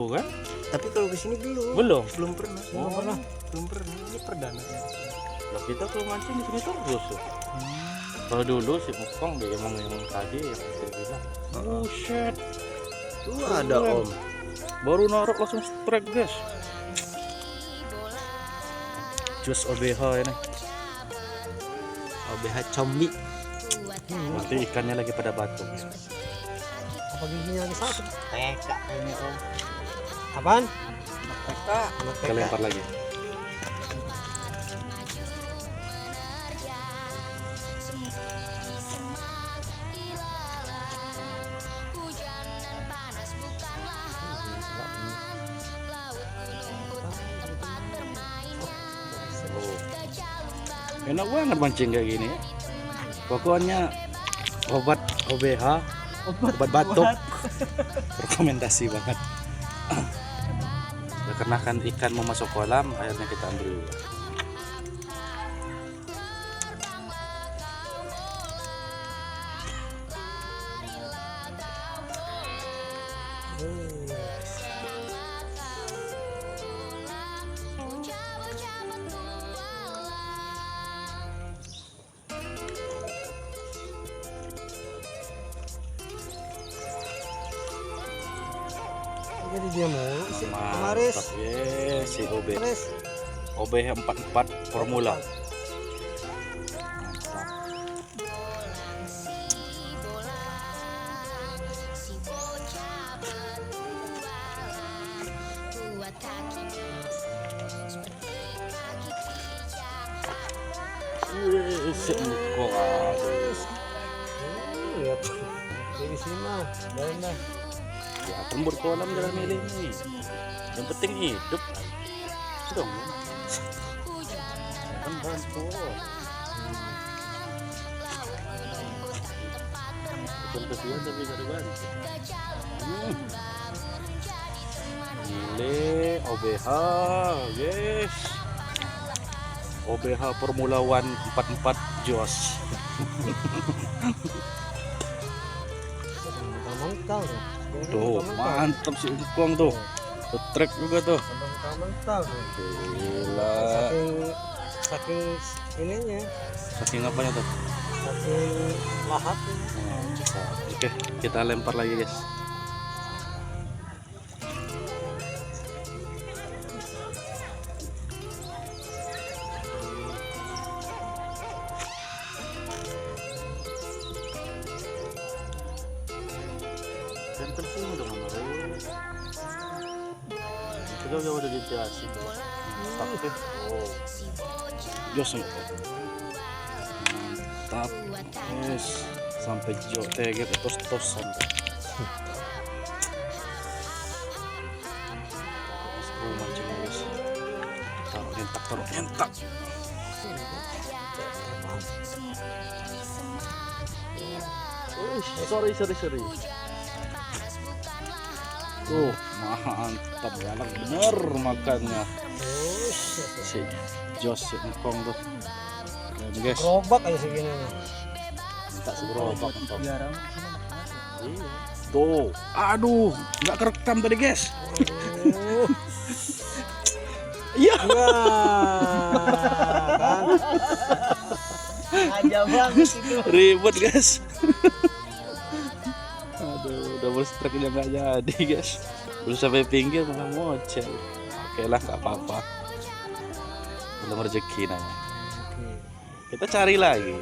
Kan? Tapi kalau kesini belum. Belum pernah. Belum pernah. Ini perdana. Lah kita kalau mancing di sini terus. Kalau dulu si Mukong dia emang yang tadi yang saya bilang. Oh shit. Tuh ada om. Baru naruh langsung strike guys. Jus OBH ini. OBH combi. Nanti ikannya lagi pada batu. Apa giginya lagi satu? Teka ini om. Apaan? Teka. Kita lempar lagi. Enak banget mancing kayak gini ya. Pokoknya obat OBH, obat batuk. Rekomendasi banget. Karena kan ikan mau masuk kolam, akhirnya kita ambil dulu. Jadi dia mulu si Mantap, Kemaris. yes, si Kemaris. OBH 44 formula. Si Mukong, aduh. Lihat. Dari sini mah, jalan dah. Ya kan berkolam dalam milih ini. Yang penting hidup. Sudah kan bantu. Bukan kesian tapi gak dibantu. Gile OBH, yes. OBH Formula One 44 Jos. Mental tuh. Tuh, mantap sih Mukong tuh. Track juga tuh. Mental tuh. Gila. Saking ininya. Saking apanya tuh? Saking lahapnya. Oke, kita lempar lagi guys. Center sih udah kemarin. Kita udah dijelasin tuh. Tapi oh, jos nih. Mantap, yes. Sampai jo tege tos sampai. Seru mancing guys. Taruh nyentak. Sorry. Tuh, mantap banget bener makannya. Si Jos si Mukong tuh. Ini guys. Gerobak aja segini nih. Minta segerobak untuk. Tuh, aduh, nggak kerekam tadi guys. Iya. Kan. Aja banget itu. Ribet guys. Aduh, double strike nya nggak jadi guys. Belum sampai pinggir malah ngocel. Oke lah, nggak apa-apa. Belum rezeki namanya. Kita cari lagi.